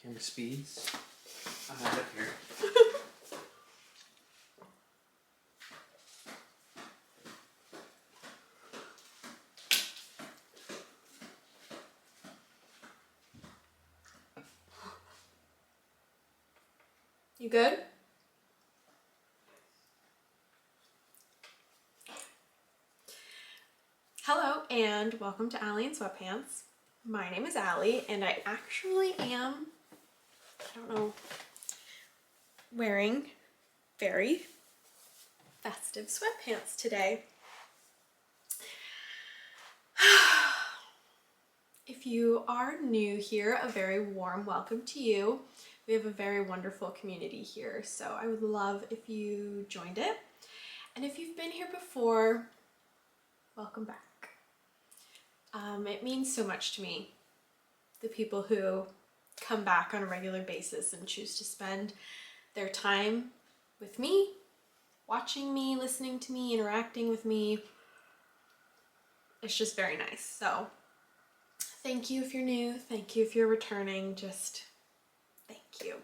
Camera speeds. I have it here. You good? Hello and welcome to Allie in Sweatpants. My name is Allie and I actually am, wearing very festive sweatpants today. If you are new here, a very warm welcome to you. We have a very wonderful community here, so I would love if you joined it. And if you've been here before, welcome back. It means so much to me, the people who come back on a regular basis and choose to spend their time with me, watching me, listening to me, interacting with me. It's just very nice. So thank you if you're new, thank you if you're returning, just thank you.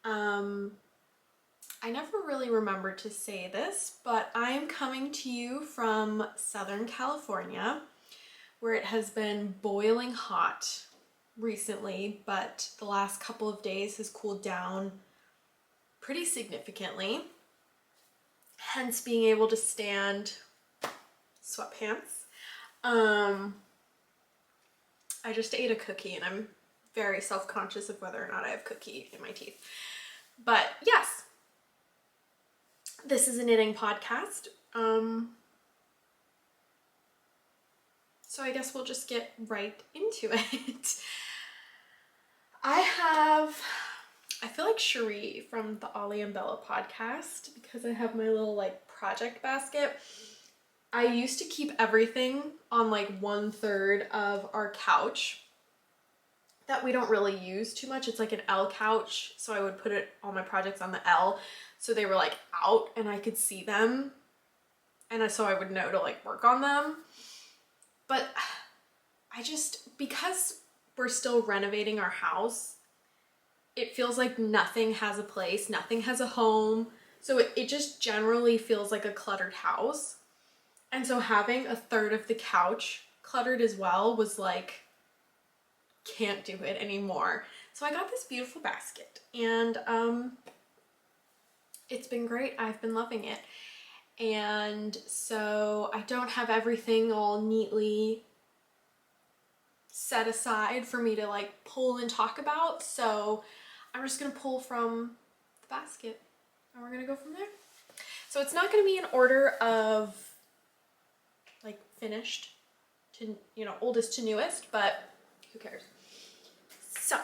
I never really remembered to say this, but I'm coming to you from Southern California, where it has been boiling hot recently, but the last couple of days has cooled down pretty significantly, hence being able to stand sweatpants. I just ate a cookie and I'm very self-conscious of whether or not I have cookie in my teeth. But yes, this is a knitting podcast. So I guess we'll just get right into it. I feel like Cherie from the Ollie and Bella podcast because I have my little like project basket. I used to keep everything on like 1/3 of our couch that we don't really use too much. It's like an L couch, so I would put all my projects on the L so they were like out and I could see them, and so I would know to like work on them. But because we're still renovating our house, it feels like nothing has a place, nothing has a home, so it just generally feels like a cluttered house. And so having 1/3 of the couch cluttered as well was like, can't do it anymore. So I got this beautiful basket and it's been great. I've been loving it. And so I don't have everything all neatly set aside for me to like pull and talk about. So I'm just gonna pull from the basket and we're gonna go from there. So it's not gonna be in order of like finished to, oldest to newest, but who cares? So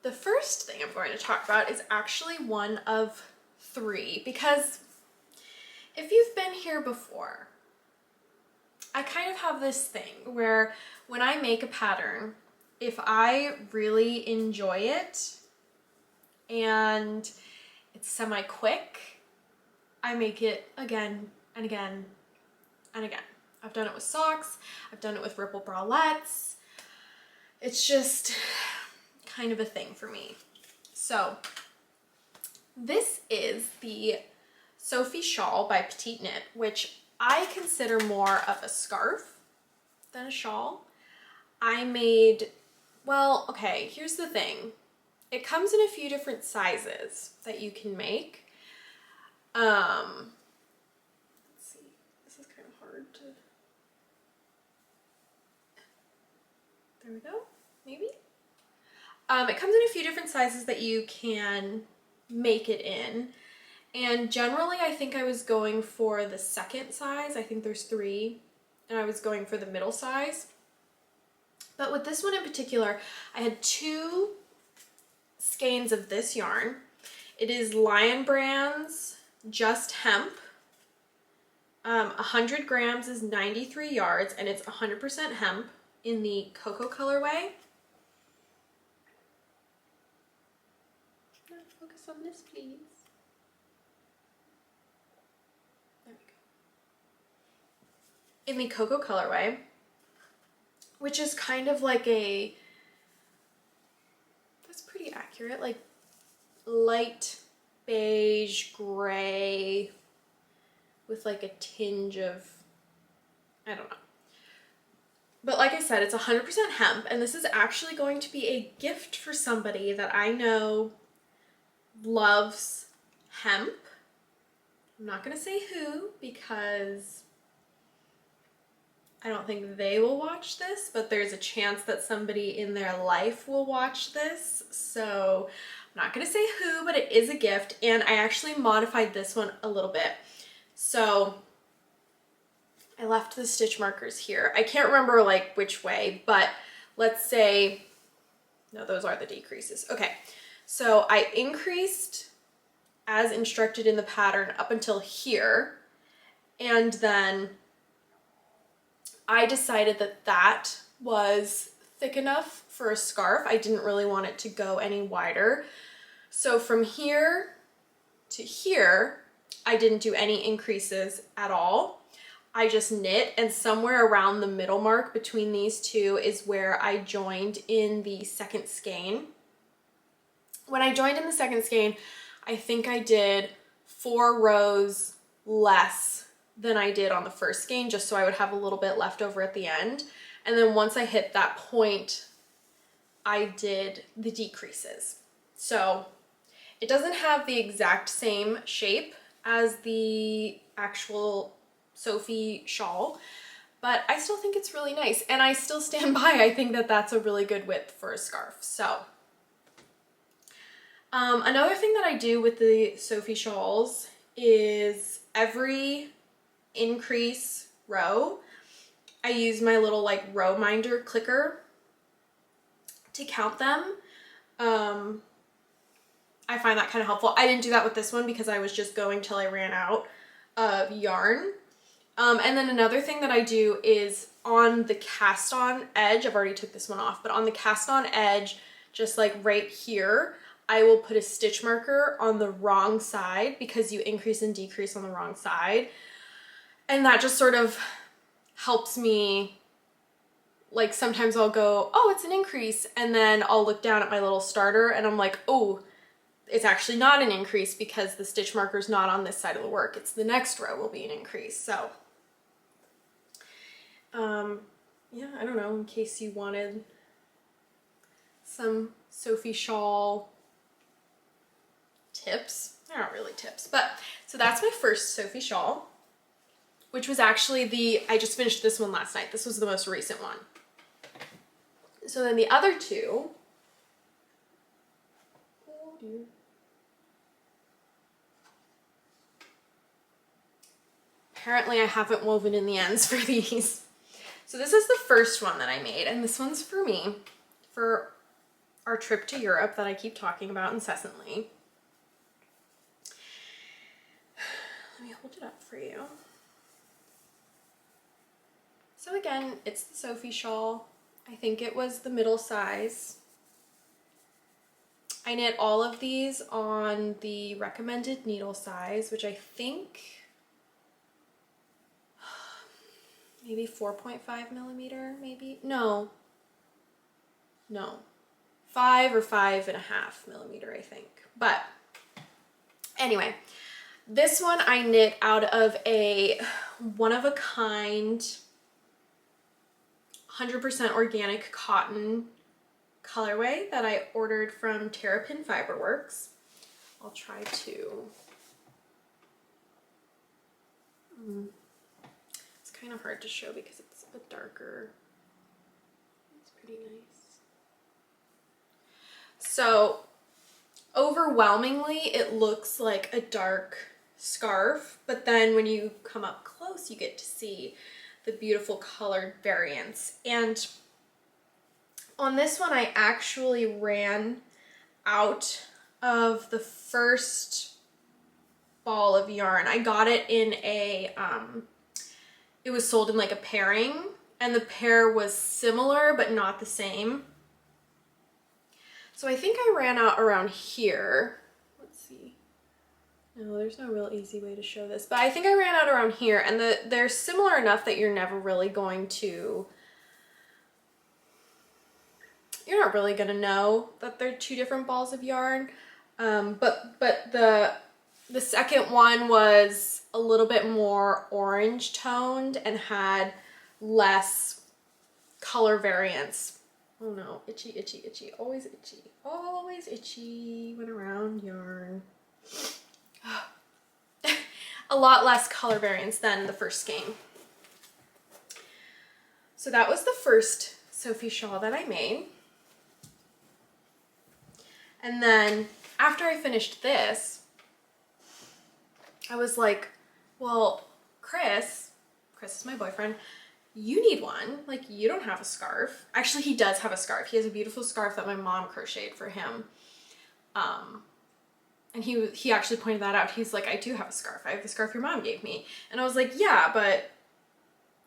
the first thing I'm going to talk about is actually one of 3, because if you've been here before, I kind of have this thing where when I make a pattern, if I really enjoy it and it's semi-quick, I make it again and again and again. I've done it with socks, I've done it with ripple bralettes. It's just kind of a thing for me. So this is the Sophie shawl by Petiteknit, which I consider more of a scarf than a shawl. Okay, here's the thing. It comes in a few different sizes that you can make. Let's see, this is kind of hard to, there we go, maybe? It comes in a few different sizes that you can make it in. And generally, I think I was going for the second size. I think there's 3, and I was going for the middle size. But with this one in particular, I had 2 skeins of this yarn. It is Lion Brand's Just Hemp. 100 grams is 93 yards, and it's 100% hemp in the cocoa colorway. Focus on this, please. There we go. In the cocoa colorway. which is kind of like a, that's pretty accurate, like light beige gray with like a tinge of, I don't know. But like I said, it's 100% hemp, and this is actually going to be a gift for somebody that I know loves hemp. I'm not gonna say who because I don't think they will watch this, but there's a chance that somebody in their life will watch this. So I'm not gonna say who, but it is a gift, and I actually modified this one a little bit. So I left the stitch markers here. I can't remember like which way, but let's say, no, those are the decreases. Okay, so I increased as instructed in the pattern up until here, and then I decided that that was thick enough for a scarf. I didn't really want it to go any wider. So from here to here, I didn't do any increases at all. I just knit, and somewhere around the middle mark between these two is where I joined in the second skein. When I joined in the second skein, I think I did 4 rows less than I did on the first skein, just so I would have a little bit left over at the end. And then once I hit that point, I did the decreases. So it doesn't have the exact same shape as the actual Sophie shawl, but I still think it's really nice, and I still stand by. I think that that's a really good width for a scarf. So another thing that I do with the Sophie shawls is every increase row, I use my little like row minder clicker to count them. I find that kind of helpful. I didn't do that with this one because I was just going till I ran out of yarn. And then another thing that I do is on the cast on edge, I've already took this one off, but on the cast on edge, just like right here, I will put a stitch marker on the wrong side because you increase and decrease on the wrong side. And that just sort of helps me, like sometimes I'll go, oh, it's an increase. And then I'll look down at my little starter and I'm like, oh, it's actually not an increase because the stitch marker is not on this side of the work. It's the next row will be an increase. So yeah, I don't know, in case you wanted some Sophie shawl tips. They're not really tips, but so that's my first Sophie shawl, which was actually I just finished this one last night. This was the most recent one. So then the other two, oh dear. Apparently I haven't woven in the ends for these. So this is the first one that I made, and this one's for me, for our trip to Europe that I keep talking about incessantly. Let me hold it up for you. So again, it's the Sophie shawl. I think it was the middle size. I knit all of these on the recommended needle size, which I think maybe 4.5 millimeter, maybe? No, 5 or 5.5 millimeter, I think. But anyway, this one I knit out of a one-of-a-kind 100% organic cotton colorway that I ordered from Terrapin Fiberworks. I'll try to. It's kind of hard to show because it's a bit darker. It's pretty nice. So overwhelmingly, it looks like a dark scarf, but then when you come up close, you get to see the beautiful colored variants. And on this one, I actually ran out of the first ball of yarn. I got it in a, it was sold in like a pairing, and the pair was similar but not the same. So I think I ran out around here. Let's see. No, there's no real easy way to show this, but I think I ran out around here, and they're similar enough that you're never really going to you're not really gonna know that they're two different balls of yarn. But the second one was a little bit more orange toned and had less color variance. Oh no, itchy, itchy, itchy, always itchy when around yarn. A lot less color variance than the first skein. So that was the first Sophie shawl that I made. And then after I finished this, I was like, well, Chris is my boyfriend, you need one. Like, you don't have a scarf. Actually, he does have a scarf. He has a beautiful scarf that my mom crocheted for him. And he actually pointed that out. He's like, I do have a scarf. I have the scarf your mom gave me. And I was like, yeah, but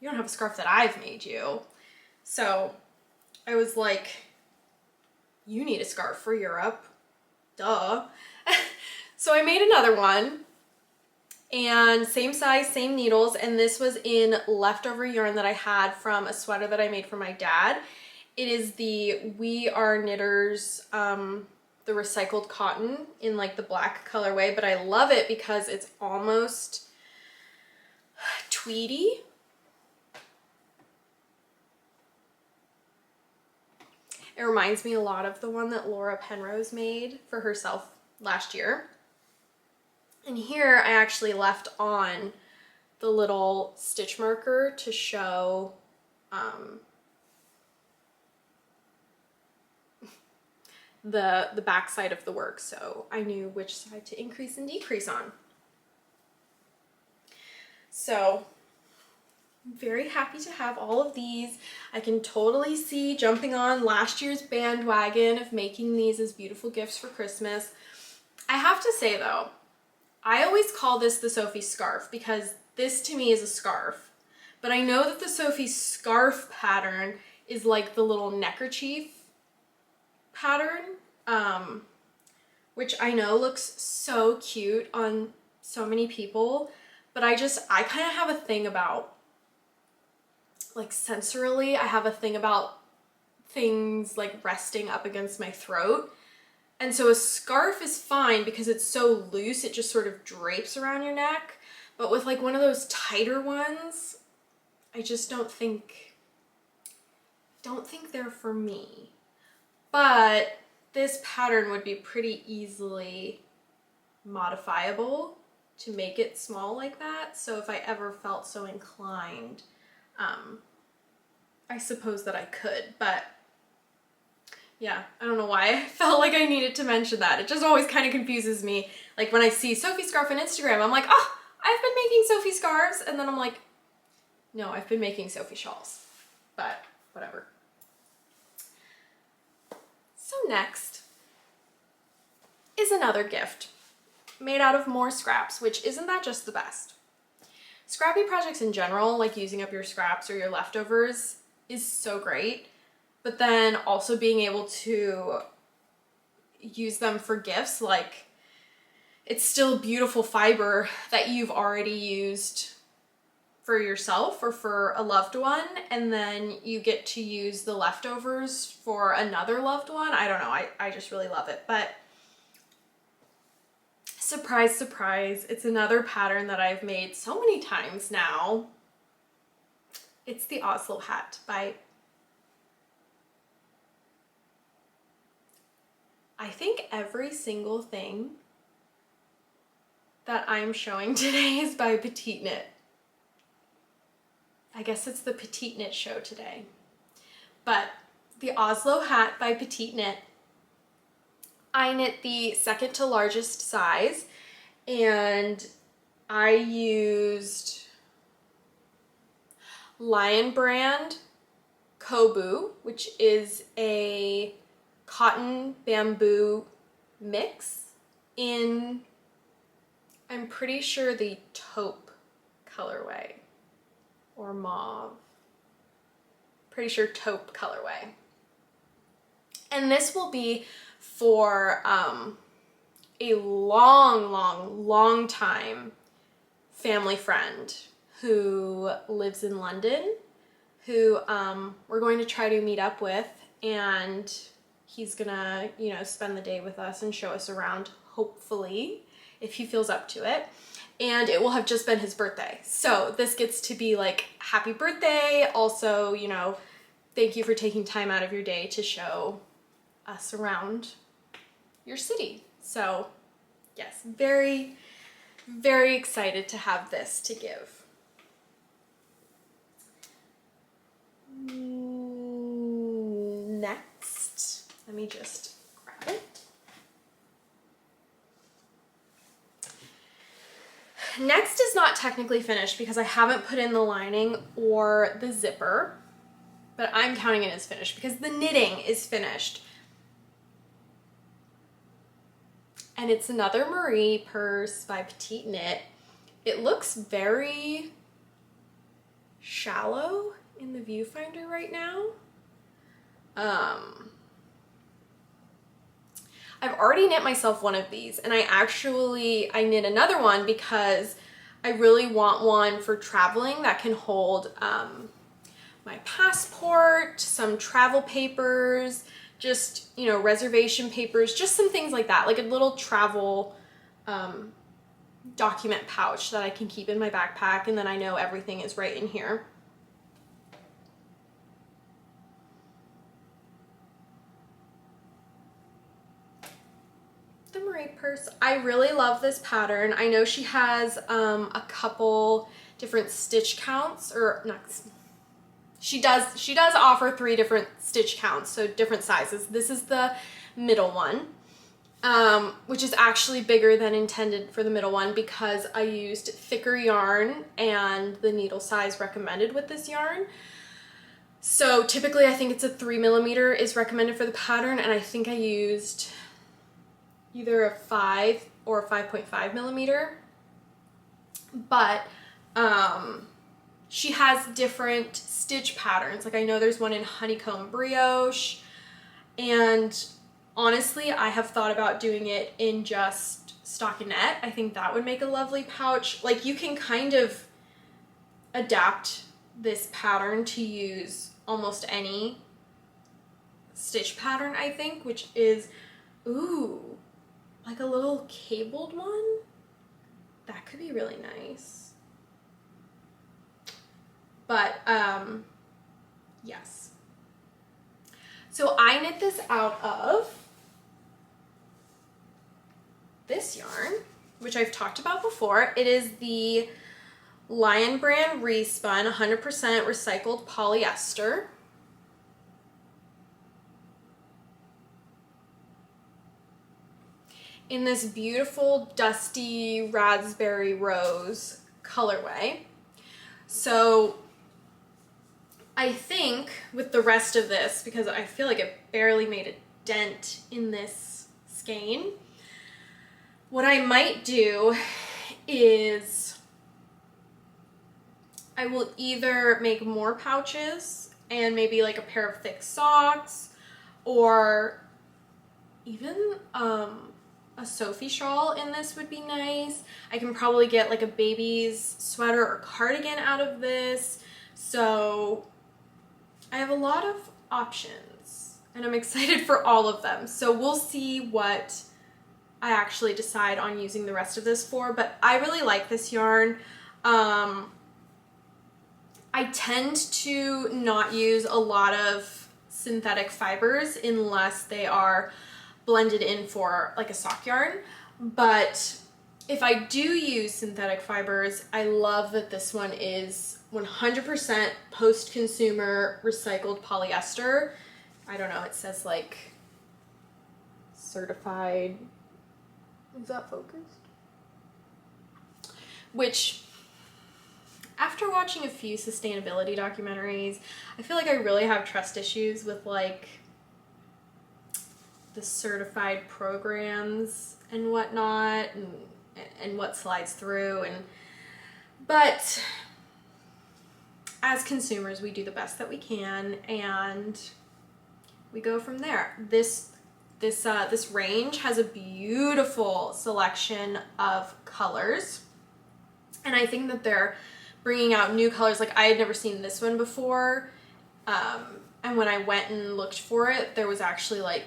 you don't have a scarf that I've made you. So I was like, you need a scarf for Europe. Duh. So I made another one, and same size, same needles, and this was in leftover yarn that I had from a sweater that I made for my dad. It is the We Are Knitters, the recycled cotton in like the black colorway, but I love it because it's almost tweedy. It reminds me a lot of the one that Laura Penrose made for herself last year. And here I actually left on the little stitch marker to show the back side of the work, so I knew which side to increase and decrease on. So I'm very happy to have all of these. I can totally see jumping on last year's bandwagon of making these as beautiful gifts for Christmas. I have to say though, I always call this the Sophie scarf because this to me is a scarf, but I know that the Sophie scarf pattern is like the little neckerchief pattern, which I know looks so cute on so many people, but I kind of have a thing about, like, sensorily, I have a thing about things like resting up against my throat. And so a scarf is fine because it's so loose, it just sort of drapes around your neck. But with like one of those tighter ones, I just don't think they're for me. But this pattern would be pretty easily modifiable to make it small like that. So if I ever felt so inclined, I suppose that I could, but yeah, I don't know why I felt like I needed to mention that. It just always kind of confuses me. Like when I see Sophie scarf on Instagram, I'm like, oh, I've been making Sophie scarves. And then I'm like, no, I've been making Sophie shawls, but whatever. So next is another gift made out of more scraps, which isn't that just the best? Scrappy projects in general, like using up your scraps or your leftovers, is so great. But then also being able to use them for gifts, like it's still beautiful fiber that you've already used for yourself or for a loved one, and then you get to use the leftovers for another loved one. I don't know, I just really love it. But surprise, surprise, it's another pattern that I've made so many times now. It's the Oslo hat by, I think every single thing that I'm showing today is by Petiteknit. I guess it's the Petiteknit Show today. But the Oslo hat by Petiteknit, I knit the second to largest size, and I used Lion Brand Kobu, which is a cotton bamboo mix in, I'm pretty sure, the taupe colorway or mauve. Pretty sure taupe colorway. And this will be for a long time family friend who lives in London, who we're going to try to meet up with and he's gonna, you know, spend the day with us and show us around, hopefully, if he feels up to it. And it will have just been his birthday. So this gets to be like, happy birthday. Also, you know, thank you for taking time out of your day to show us around your city. So yes, very, very excited to have this to give. Next, let me just grab it. Next is not technically finished because I haven't put in the lining or the zipper, but I'm counting it as finished because the knitting is finished. And it's another Marie purse by Petiteknit. It looks very shallow in the viewfinder right now. I've already knit myself one of these, and I knit another one because I really want one for traveling that can hold my passport, some travel papers, just, you know, reservation papers, just some things like that, like a little travel document pouch that I can keep in my backpack, and then I know everything is right in here. The Marie purse. I really love this pattern. I know she has a couple different stitch counts, or not. She does offer 3 different stitch counts, so different sizes. This is the middle one, which is actually bigger than intended for the middle one because I used thicker yarn and the needle size recommended with this yarn. So typically I think it's a 3mm is recommended for the pattern, and I think I used either a 5 or a 5.5mm, but she has different stitch patterns. Like I know there's one in honeycomb brioche, and honestly I have thought about doing it in just stockinette. I think that would make a lovely pouch. Like you can kind of adapt this pattern to use almost any stitch pattern, I think, which is, ooh, like a little cabled one. That could be really nice. But yes. So I knit this out of this yarn, which I've talked about before. It is the Lion Brand Respun 100% recycled polyester. In this beautiful dusty raspberry rose colorway. So I think with the rest of this, because I feel like it barely made a dent in this skein, what I might do is I will either make more pouches and maybe like a pair of thick socks, or even a Sophie shawl in this would be nice. I can probably get like a baby's sweater or cardigan out of this. So I have a lot of options and I'm excited for all of them. So we'll see what I actually decide on using the rest of this for, but I really like this yarn. I tend to not use a lot of synthetic fibers unless they are blended in for like a sock yarn, but if I do use synthetic fibers, I love that this one is 100% post-consumer recycled polyester. I don't know, it says like certified, is that focused? Which, after watching a few sustainability documentaries, I feel like I really have trust issues with like the certified programs and whatnot, and what slides through, but as consumers we do the best that we can and we go from there. This range has a beautiful selection of colors, and I think that they're bringing out new colors. Like I had never seen this one before. And when I went and looked for it, there was actually like,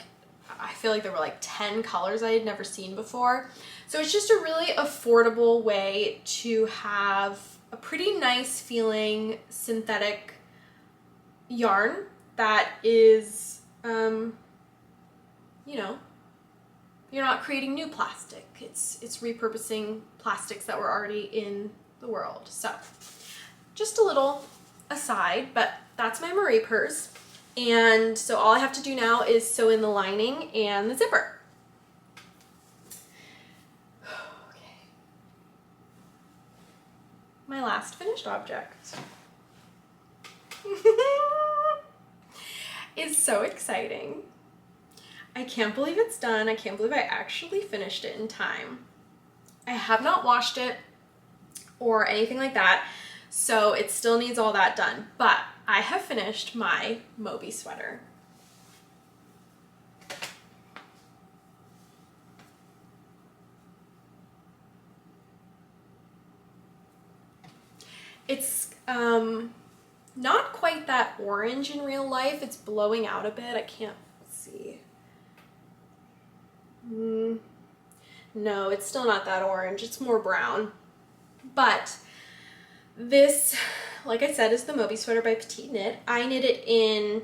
I feel like there were like 10 colors I had never seen before. So it's just a really affordable way to have a pretty nice feeling synthetic yarn that is, you know, you're not creating new plastic. It's repurposing plastics that were already in the world. So just a little aside, but that's my Marie purse. And so all I have to do now is sew in the lining and the zipper. Okay. My last finished object. It's so exciting. I can't believe it's done. I can't believe I actually finished it in time. I have not washed it or anything like that, so it still needs all that done, but I have finished my Moby sweater. It's not quite that orange in real life. It's blowing out a bit. I can't see. No, it's still not that orange. It's more brown. But this, like I said, is the Moby sweater by Petiteknit. I knit it in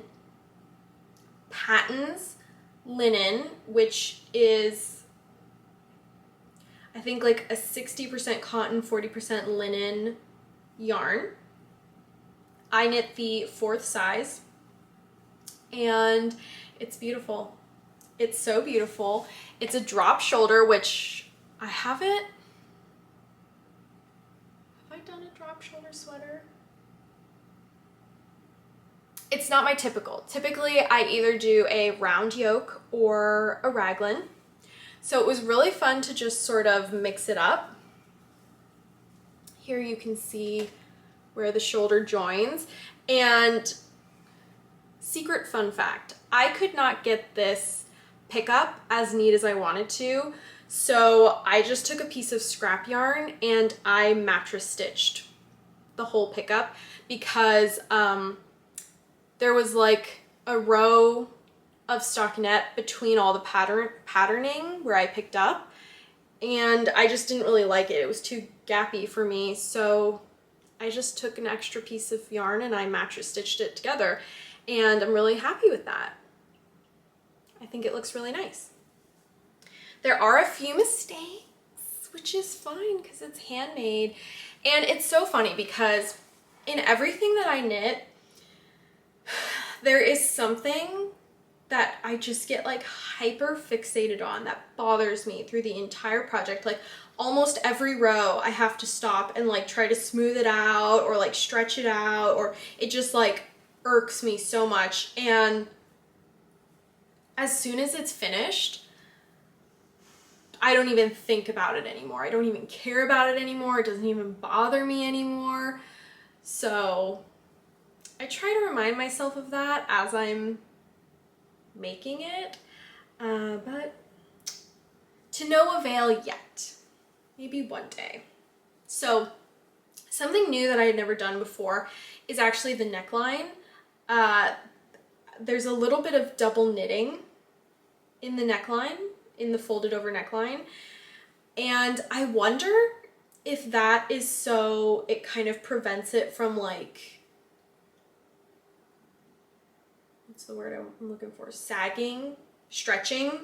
Patton's linen, which is, I think, like a 60% cotton, 40% linen yarn. I knit the 4th size, and it's beautiful. It's so beautiful. It's a drop shoulder, which I haven't. Have I done a drop shoulder sweater? It's not my typical. Typically, I either do a round yoke or a raglan. So it was really fun to just sort of mix it up. Here you can see where the shoulder joins. And secret fun fact, I could not get this pickup as neat as I wanted to. So I just took a piece of scrap yarn and I mattress stitched the whole pickup because there was like a row of stockinette between all the patterning where I picked up, and I just didn't really like it. It was too gappy for me, so I just took an extra piece of yarn and I mattress stitched it together, and I'm really happy with that. I think it looks really nice. There are a few mistakes, which is fine because it's handmade, and it's so funny because in everything that I knit, there is something that I just get like hyper fixated on that bothers me through the entire project. Like almost every row I have to stop and like try to smooth it out or like stretch it out, or it just like irks me so much. And as soon as it's finished, I don't even think about it anymore. I don't even care about it anymore. It doesn't even bother me anymore. So I try to remind myself of that as I'm making it, but to no avail yet. Maybe one day. So something new that I had never done before is actually the neckline. There's a little bit of double knitting in the neckline, in the folded over neckline, and I wonder if that is so it kind of prevents it from like, what's the word I'm looking for? Sagging, stretching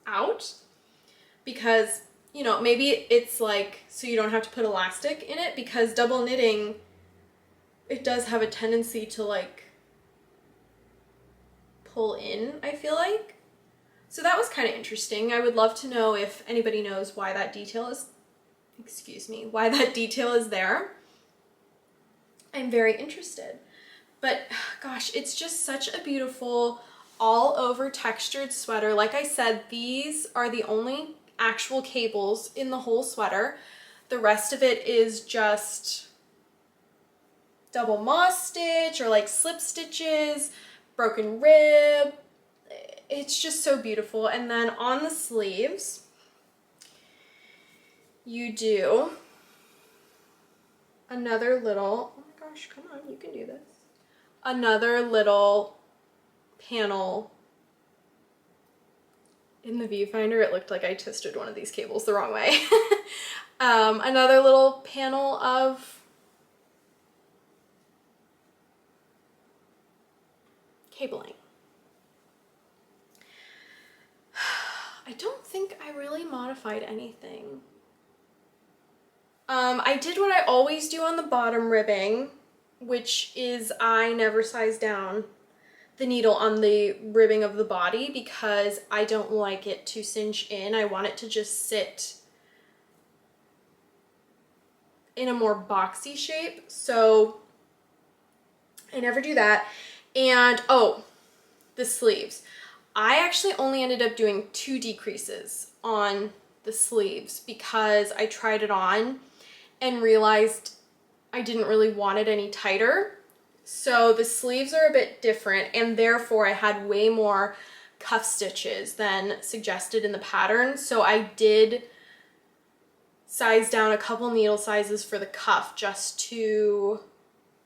out, because, you know, maybe it's like so you don't have to put elastic in it, because double knitting, it does have a tendency to like pull in, I feel like. So that was kind of interesting. I would love to know if anybody knows why that detail is, why that detail is there. I'm very interested. But gosh, it's just such a beautiful all over textured sweater. Like I said, these are the only actual cables in the whole sweater. The rest of it is just double moss stitch or like slip stitches, broken rib. It's just so beautiful. And then on the sleeves, you do another little, oh my gosh, come on, you can do this. Another little panel. In the viewfinder, it looked like I twisted one of these cables the wrong way. Another little panel of cabling. I don't think I really modified anything. I did what I always do on the bottom ribbing, which is I never size down the needle on the ribbing of the body because I don't like it to cinch in. I want it to just sit in a more boxy shape, so I never do that. And oh, the sleeves. I actually only ended up doing 2 decreases on the sleeves because I tried it on and realized I didn't really want it any tighter. So the sleeves are a bit different, and therefore I had way more cuff stitches than suggested in the pattern. So I did size down a couple needle sizes for the cuff just to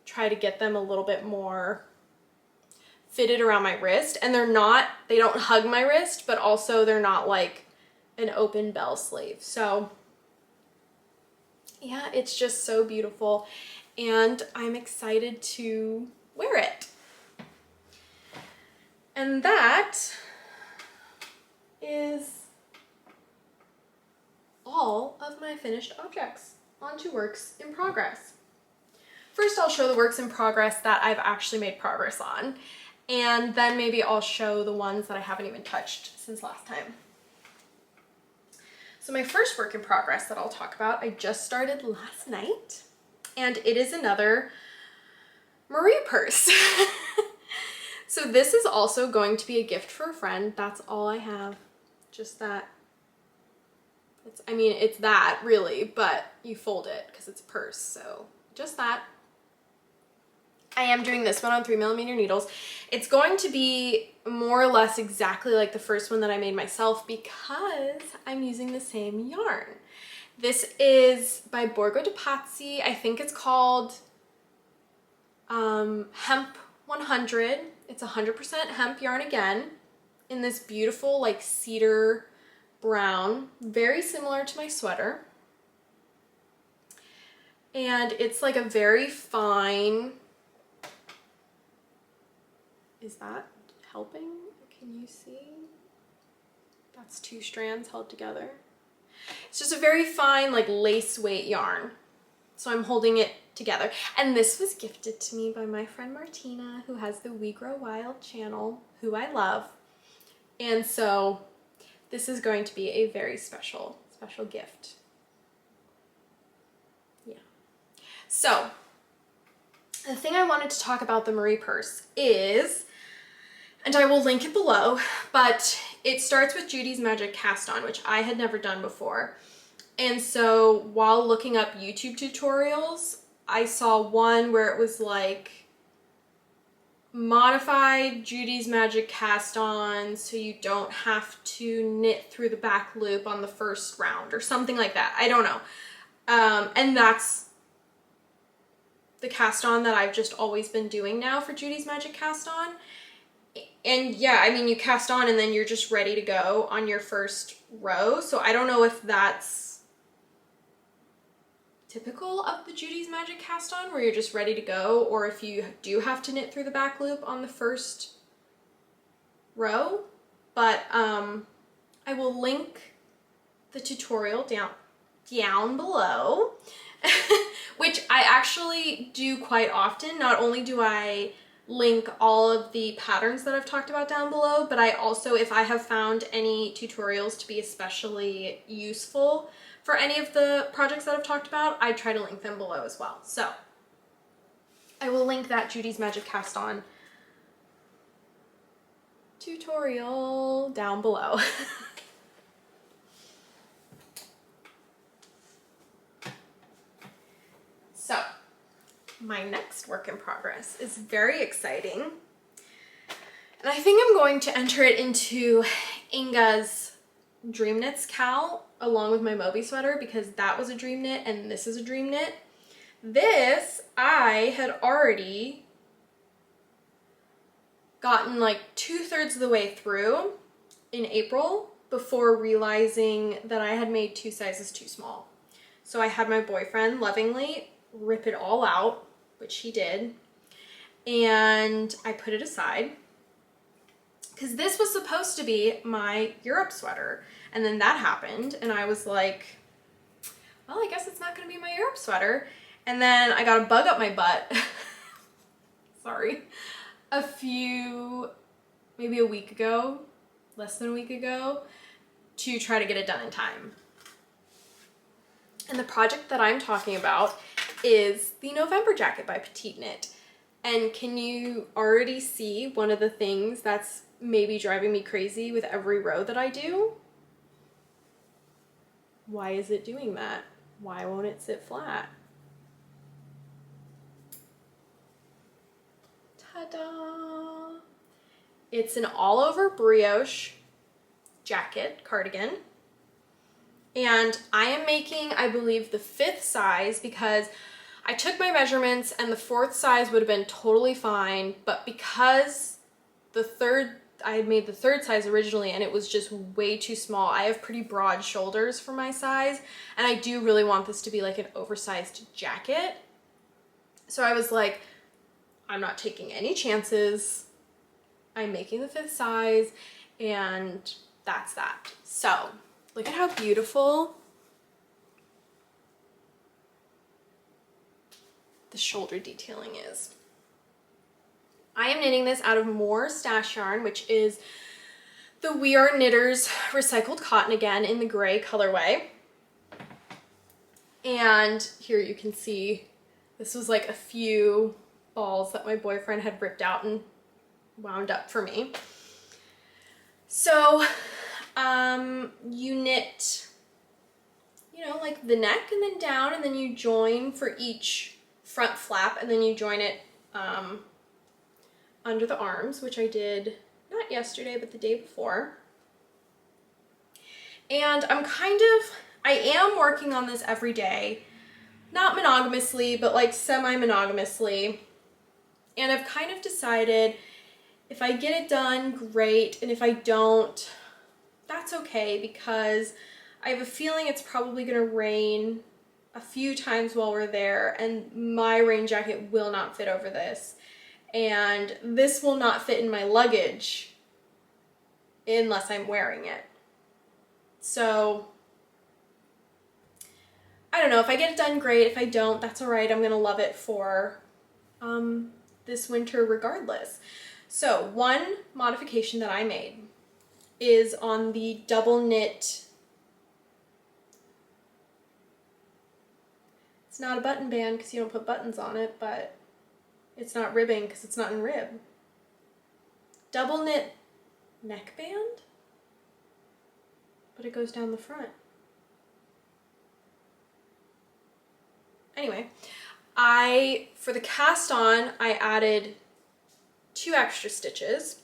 try to get them a little bit more fitted around my wrist. And they don't hug my wrist, but also they're not like an open bell sleeve. So yeah, it's just so beautiful. And I'm excited to wear it. And that is all of my finished objects. On to works in progress. First, I'll show the works in progress that I've actually made progress on, and then maybe I'll show the ones that I haven't even touched since last time. So my first work in progress that I'll talk about, I just started last night. And it is another Marie purse. So this is also going to be a gift for a friend. That's all I have. Just that. It's that really, but you fold it because it's a purse. So just that. I am doing this one on 3mm needles. It's going to be more or less exactly like the first one that I made myself because I'm using the same yarn. This is by Borgo de Pazzi. I think it's called Hemp 100. It's 100% hemp yarn again in this beautiful like cedar brown, very similar to my sweater. And it's like a very fine, is that helping? Can you see? That's 2 strands held together. It's just a very fine, like lace weight yarn. So I'm holding it together. And this was gifted to me by my friend Martina, who has the We Grow Wild channel, who I love. And so this is going to be a very special gift. Yeah. So the thing I wanted to talk about the Marie purse is, and I will link it below, but it starts with Judy's Magic Cast On, which I had never done before. And so while looking up YouTube tutorials, I saw one where it was like modified Judy's Magic Cast On so you don't have to knit through the back loop on the first round or something like that. I don't know. And that's the cast on that I've just always been doing now for Judy's Magic Cast On. And yeah, I mean, you cast on and then you're just ready to go on your first row. So I don't know if that's typical of the Judy's Magic Cast On where you're just ready to go, or if you do have to knit through the back loop on the first row. But I will link the tutorial down below, which I actually do quite often. Not only do I link all of the patterns that I've talked about down below, but I also, if I have found any tutorials to be especially useful for any of the projects that I've talked about, I try to link them below as well. So I will link that Judy's Magic Cast On tutorial down below. So my next work in progress is very exciting. And I think I'm going to enter it into Inga's Dream Knits cowl along with my Moby sweater, because that was a dream knit and this is a dream knit. This I had already gotten like 2/3 of the way through in April before realizing that I had made 2 sizes too small. So I had my boyfriend lovingly rip it all out, which he did, and I put it aside because this was supposed to be my Europe sweater. And then that happened and I was like, well, I guess it's not gonna be my Europe sweater. And then I got a bug up my butt, sorry, maybe a week ago, less than a week ago, to try to get it done in time. And the project that I'm talking about is the November jacket by Petiteknit. And can you already see one of the things that's maybe driving me crazy with every row that I do? Why is it doing that? Why won't it sit flat? Ta-da! It's an all-over brioche jacket, cardigan. And I am making, I believe, the 5th size because I took my measurements and the 4th size would have been totally fine, but because I had made the 3rd size originally and it was just way too small. I have pretty broad shoulders for my size and I do really want this to be like an oversized jacket. So I was like, I'm not taking any chances. I'm making the 5th size and that's that. So look at how beautiful the shoulder detailing is. I am knitting this out of more stash yarn, which is the We Are Knitters recycled cotton again in the gray colorway. And here you can see this was like a few balls that my boyfriend had ripped out and wound up for me. So you knit, you know, like the neck and then down, and then you join for each front flap, and then you join it under the arms, which I did not yesterday, but the day before. And I am working on this every day, not monogamously, but like semi-monogamously. And I've kind of decided if I get it done, great. And if I don't, that's okay, because I have a feeling it's probably gonna rain a few times while we're there, and my rain jacket will not fit over this. And this will not fit in my luggage unless I'm wearing it. So I don't know, if I get it done, great. If I don't, that's all right. I'm gonna love it for this winter regardless. So one modification that I made is on the double knit. It's not a button band because you don't put buttons on it, but it's not ribbing because it's not in rib. Double knit neckband, but it goes down the front. Anyway, for the cast on, I added 2 extra stitches,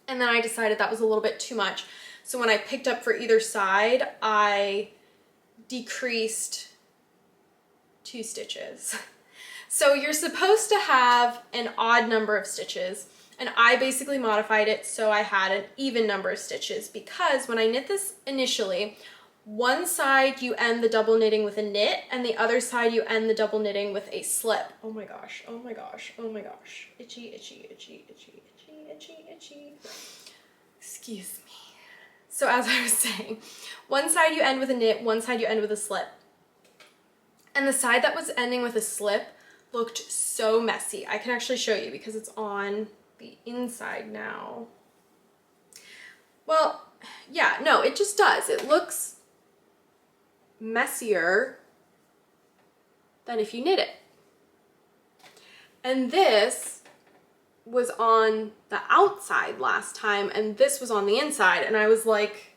and then I decided that was a little bit too much. So when I picked up for either side, I decreased 2 stitches. So you're supposed to have an odd number of stitches, and I basically modified it so I had an even number of stitches, because when I knit this initially, one side you end the double knitting with a knit and the other side you end the double knitting with a slip. Oh my gosh, oh my gosh, oh my gosh. Itchy, itchy, itchy, itchy, itchy, itchy, itchy. Excuse me. So as I was saying, one side you end with a knit, one side you end with a slip. And the side that was ending with a slip looked so messy. I can actually show you because it's on the inside now. Well, yeah, no, it just does. It looks messier than if you knit it. And this was on the outside last time, and this was on the inside, and I was like,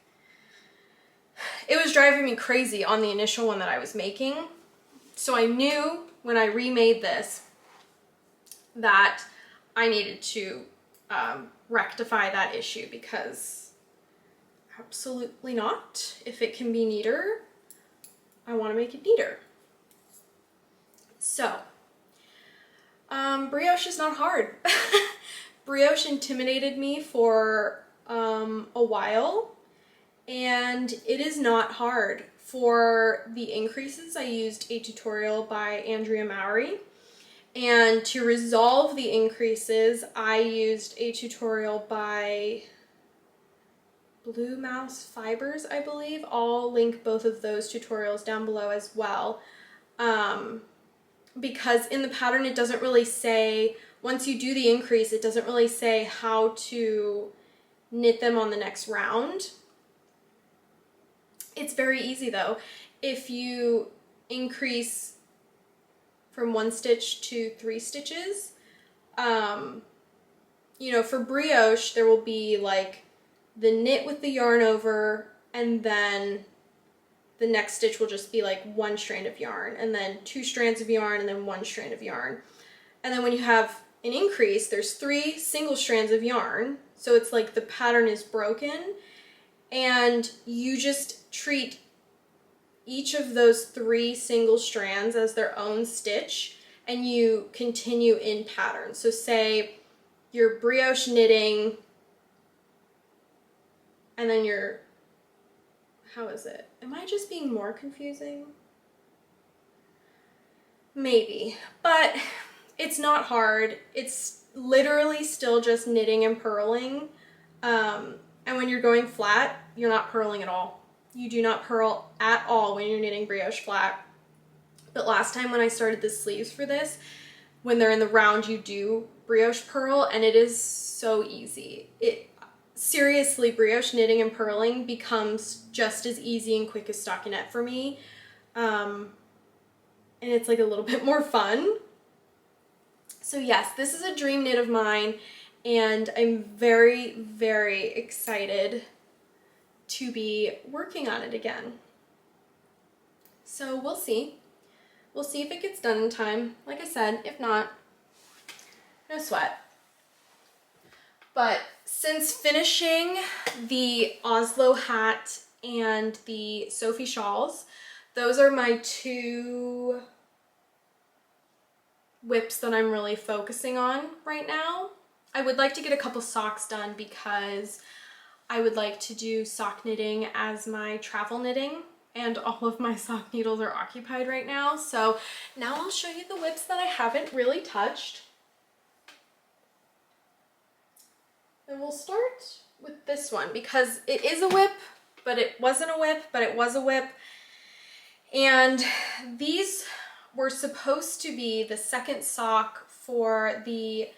it was driving me crazy on the initial one that I was making. So I knew when I remade this that I needed to rectify that issue, because absolutely not. If it can be neater, I want to make it neater. So, brioche is not hard. brioche intimidated me for a while, and it is not hard. For the increases, I used a tutorial by Andrea Mowry, and to resolve the increases, I used a tutorial by Blue Mouse Fibers, I believe. I'll link both of those tutorials down below as well. Because in the pattern, it doesn't really say, once you do the increase, it doesn't really say how to knit them on the next round. It's very easy though. If you increase from 1 stitch to 3 stitches, you know, for brioche, there will be like the knit with the yarn over, and then the next stitch will just be like 1 strand of yarn, and then 2 strands of yarn, and then 1 strand of yarn. And then when you have an increase, there's 3 single strands of yarn. So it's like the pattern is broken, and you just treat each of those 3 single strands as their own stitch, and you continue in pattern. So say you're brioche knitting, and then you're, how is it? Am I just being more confusing? Maybe, but it's not hard. It's literally still just knitting and purling. And when you're going flat, you're not purling at all. You do not purl at all when you're knitting brioche flat. But last time when I started the sleeves for this, when they're in the round, you do brioche purl, and it is so easy. Seriously, brioche knitting and purling becomes just as easy and quick as stockinette for me. And it's like a little bit more fun. So yes, this is a dream knit of mine, and I'm very, very excited to be working on it again. So we'll see. We'll see if it gets done in time. Like I said, if not, no sweat. But since finishing the Oslo hat and the Sophie shawls, those are my 2 whips that I'm really focusing on right now. I would like to get a couple socks done because I would like to do sock knitting as my travel knitting, and all of my sock needles are occupied right now. So now I'll show you the whips that I haven't really touched. And we'll start with this one because it is a whip, but it wasn't a whip, but it was a whip. And these were supposed to be the second sock for the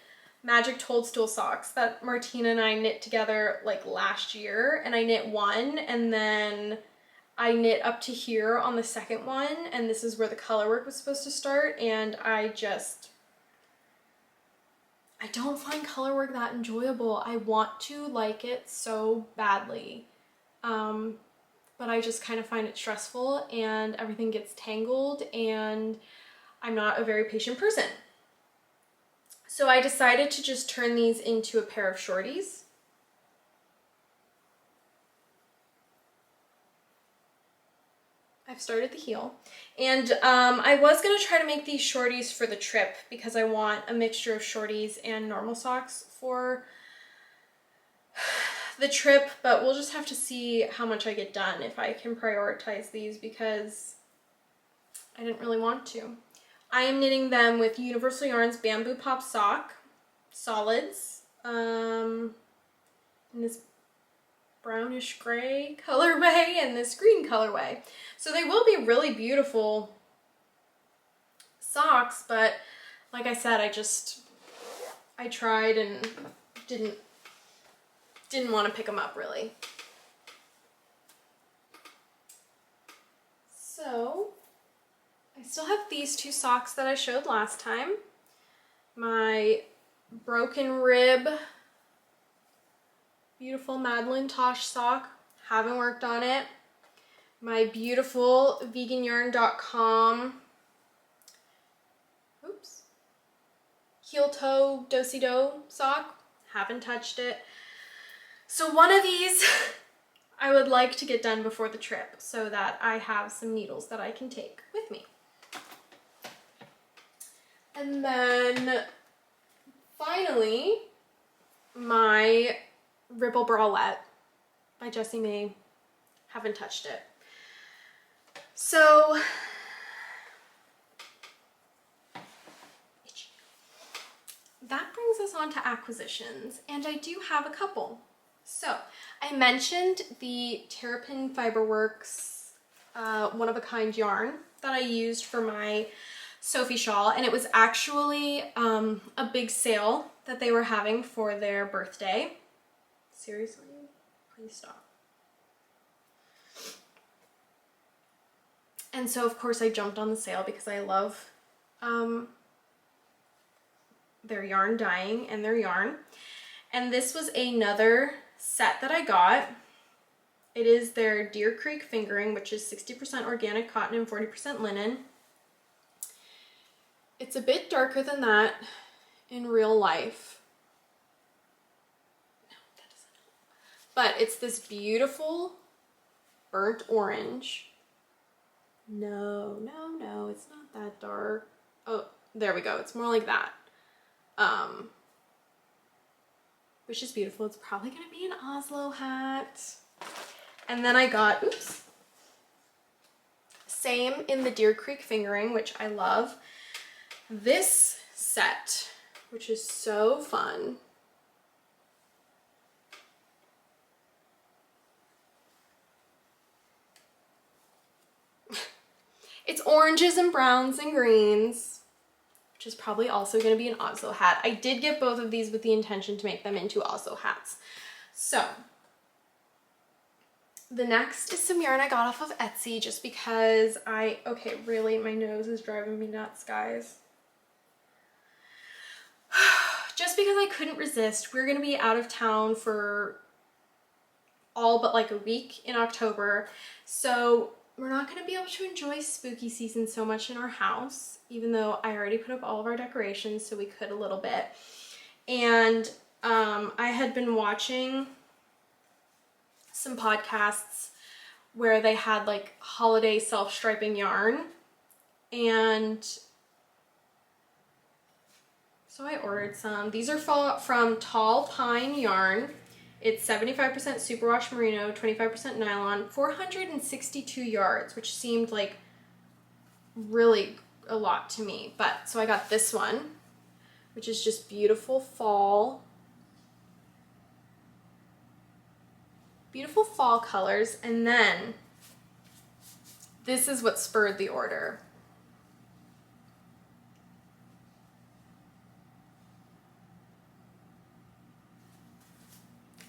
Magic Toadstool socks that Martina and I knit together like last year. And I knit one, and then I knit up to here on the second one, and this is where the color work was supposed to start, and I don't find color work that enjoyable. I want to like it so badly, but I just kind of find it stressful, and everything gets tangled, and I'm not a very patient person. So I decided to just turn these into a pair of shorties. I've started the heel, and I was gonna try to make these shorties for the trip because I want a mixture of shorties and normal socks for the trip, but we'll just have to see how much I get done if I can prioritize these because I didn't really want to. I am knitting them with Universal Yarns Bamboo Pop Sock solids in this brownish gray colorway and this green colorway. So they will be really beautiful socks, but like I said, I tried and didn't want to pick them up really. So I still have these 2 socks that I showed last time. My broken rib beautiful Madeline Tosh sock, haven't worked on it. My beautiful veganyarn.com heel toe do-si-do sock, haven't touched it. So one of these I would like to get done before the trip so that I have some needles that I can take with me. And then finally, my Ripple Bralette by Jessie May. Haven't touched it. So that brings us on to acquisitions, and I do have a couple. So I mentioned the Terrapin Fiberworks one-of-a-kind yarn that I used for my Sophie shawl, and it was actually a big sale that they were having for their birthday. Seriously? Please stop. And so of course I jumped on the sale because I love their yarn dyeing and their yarn. And this was another set that I got. It is their Deer Creek fingering, which is 60% organic cotton and 40% linen. It's a bit darker than that in real life. No, that doesn't help. But it's this beautiful burnt orange. No, it's not that dark. Oh, there we go. It's more like that. Which is beautiful. It's probably gonna be an Oslo hat. And then I got, oops, same in the Deer Creek fingering, which I love. This set, which is so fun. It's oranges and browns and greens, which is probably also going to be an Oslo hat. I did get both of these with the intention to make them into Oslo hats. So the next is some yarn I got off of Etsy just because okay, really, my nose is driving me nuts, guys. Just because I couldn't resist. We're going to be out of town for all but like a week in October. So we're not going to be able to enjoy spooky season so much in our house, even though I already put up all of our decorations, so we could a little bit. And I had been watching some podcasts where they had like holiday self-striping yarn, and so I ordered some. These are from Tall Pine Yarn. It's 75% superwash merino, 25% nylon, 462 yards, which seemed like really a lot to me. But so I got this one, which is just beautiful fall colors. And then this is what spurred the order.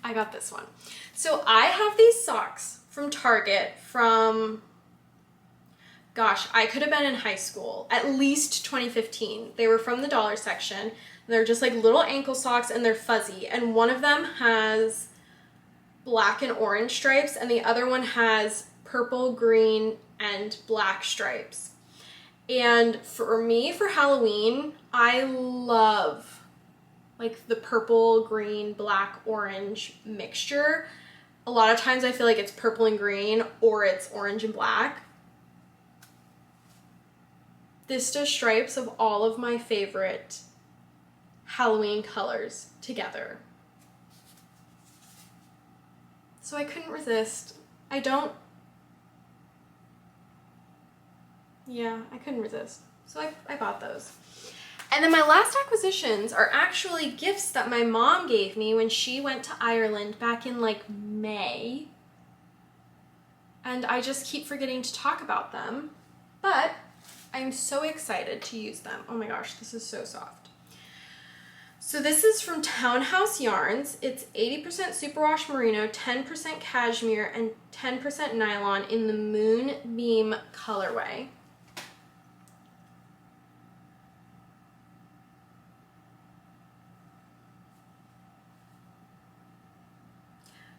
I got this one. So I have these socks from Target from, gosh, I could have been in high school, at least 2015. They were from the dollar section. They're just like little ankle socks and they're fuzzy. And one of them has black and orange stripes and the other one has purple, green, and black stripes. And for me, for Halloween, I love like the purple, green, black, orange mixture. A lot of times I feel like it's purple and green or it's orange and black. This does stripes of all of my favorite Halloween colors together. So I couldn't resist. I couldn't resist. So I bought those. And then my last acquisitions are actually gifts that my mom gave me when she went to Ireland back in like May. And I just keep forgetting to talk about them, but I'm so excited to use them. Oh my gosh, this is so soft. So this is from Townhouse Yarns. It's 80% superwash merino, 10% cashmere, and 10% nylon in the Moonbeam colorway.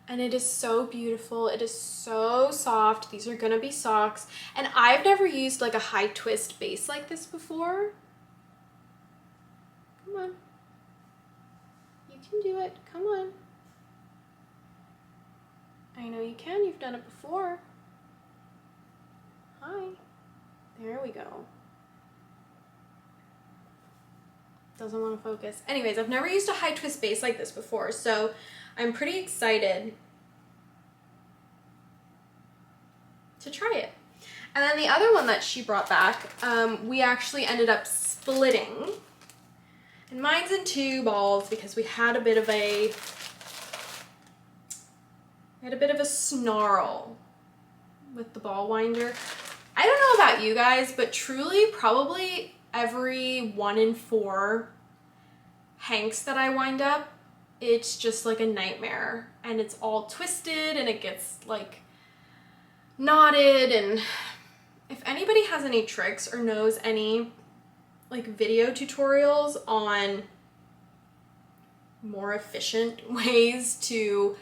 And it is so beautiful. It is so soft. These are gonna be socks. And I've never used like a high twist base like this before. Come on. You can do it. Come on. I know you can. You've done it before. Hi. There we go. doesn't want to focus. Anyways, I've never used a high twist base like this before, so I'm pretty excited to try it. And then the other one that she brought back, we actually ended up splitting. And mine's in 2 balls because we had a bit of a snarl with the ball winder. I don't know about you guys, but truly probably every 1 in 4 hanks that I wind up, it's just like a nightmare, and it's all twisted and it gets like knotted. And if anybody has any tricks or knows any like video tutorials on more efficient ways to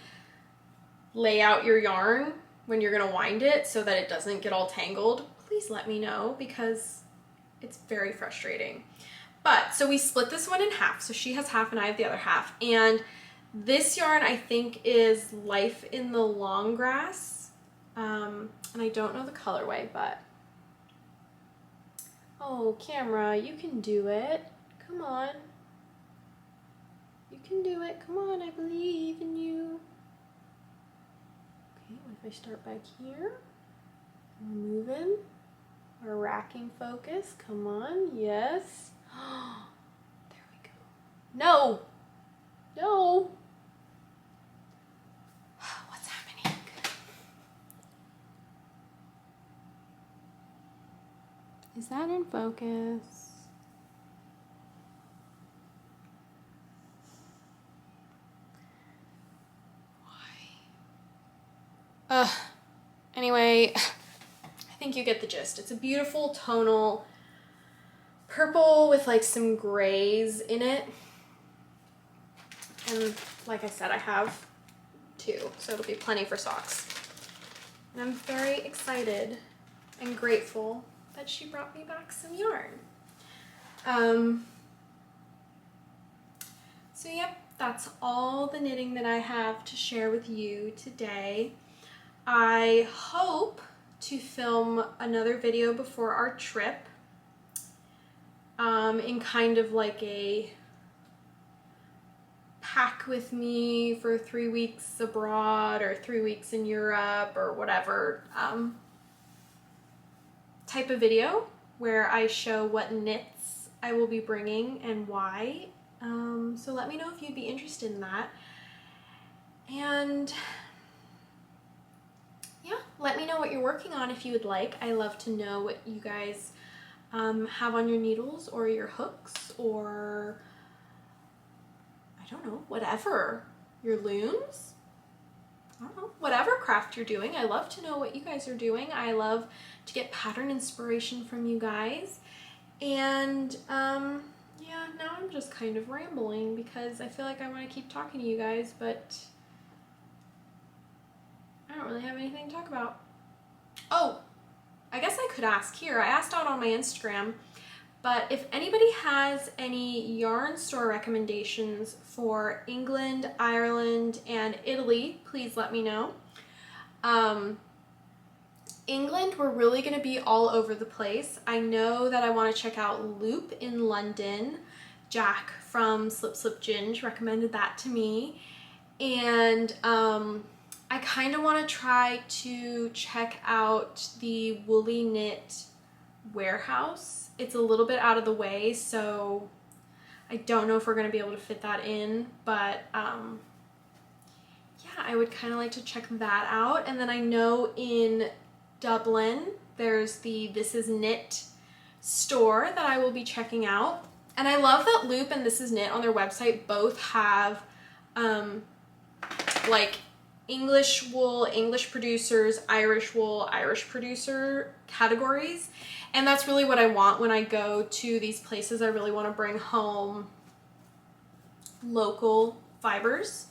lay out your yarn when you're gonna wind it so that it doesn't get all tangled, please let me know, because it's very frustrating. But so we split this one in half, so she has half and I have the other half, and this yarn I think is Life in the Long Grass, and I don't know the colorway, but oh, camera, you can do it. Come on. You can do it. Come on, I believe in you. Okay, what if I start back here? We're moving. We're racking focus. Come on, yes. There we go. No! No! What's happening? Is that in focus? Anyway, I think you get the gist. It's a beautiful tonal purple with like some grays in it. And like I said, I have 2, so it'll be plenty for socks. And I'm very excited and grateful that she brought me back some yarn. So yep, that's all the knitting that I have to share with you today. I hope to film another video before our trip, in kind of like a pack with me for 3 weeks abroad or 3 weeks in Europe or whatever type of video where I show what knits I will be bringing and why. So let me know if you'd be interested in that. And yeah, let me know what you're working on if you would like. I love to know what you guys have on your needles or your hooks, or I don't know, whatever, your looms. I don't know, whatever craft you're doing. I love to know what you guys are doing. I love to get pattern inspiration from you guys. And yeah, now I'm just kind of rambling because I feel like I want to keep talking to you guys, but I don't really have anything to talk about. Oh, I guess I could ask here. I asked out on my Instagram, but if anybody has any yarn store recommendations for England, Ireland, and Italy, please let me know. England, we're really going to be all over the place. I know that I want to check out Loop in London. Jack from Slip Slip Ginge recommended that to me. And I kind of want to try to check out the Woolly Knit warehouse. It's a little bit out of the way, so I don't know if we're going to be able to fit that in, but yeah, I would kind of like to check that out. And then I know in Dublin there's the This Is Knit store that I will be checking out. And I love that Loop and This Is Knit on their website both have like English wool, English producers, Irish wool, Irish producer categories. And that's really what I want when I go to these places. I really want to bring home local fibers.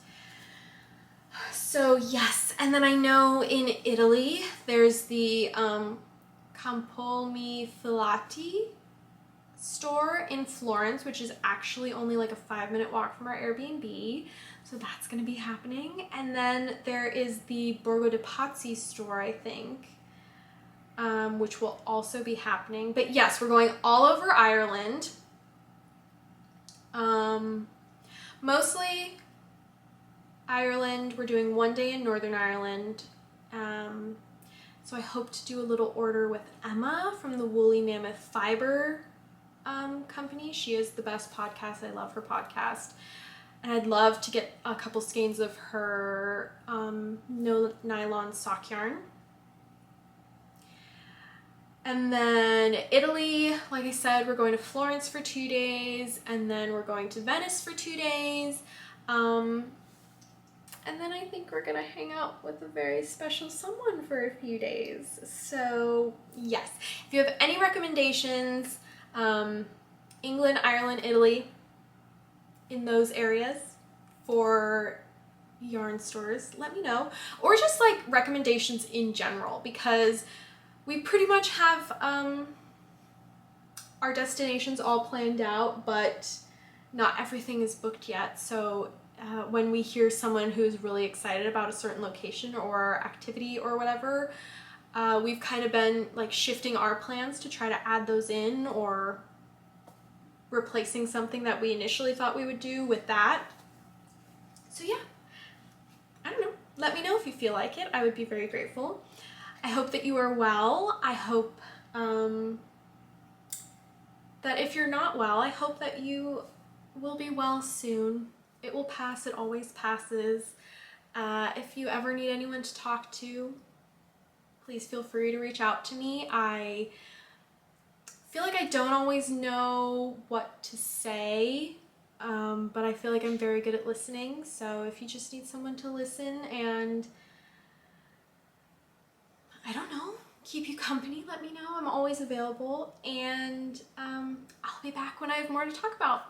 So yes, and then I know in Italy there's the Campolmi Filati store in Florence, which is actually only like a 5-minute walk from our Airbnb. So that's going to be happening. And then there is the Borgo de Pazzi store, I think, which will also be happening. But yes, we're going all over Ireland. Mostly Ireland. We're doing one day in Northern Ireland. So I hope to do a little order with Emma from the Woolly Mammoth Fiber company. She is the best podcast. I love her podcast. And I'd love to get a couple skeins of her no nylon sock yarn. And then Italy, like I said, we're going to Florence for 2 days, and then we're going to Venice for 2 days. And then I think we're gonna hang out with a very special someone for a few days. So yes, if you have any recommendations, England, Ireland, Italy, in those areas for yarn stores, let me know. Or just like recommendations in general, because we pretty much have our destinations all planned out, but not everything is booked yet. So when we hear someone who's really excited about a certain location or activity or whatever, we've kind of been like shifting our plans to try to add those in, or replacing something that we initially thought we would do with that. So yeah, I don't know. Let me know if you feel like it. I would be very grateful. I hope that you are well. I hope that if you're not well, I hope that you will be well soon. It will pass. It always passes. If you ever need anyone to talk to, please feel free to reach out to me. I feel like I don't always know what to say, but I feel like I'm very good at listening. So if you just need someone to listen and, I don't know, keep you company, let me know. I'm always available, and I'll be back when I have more to talk about.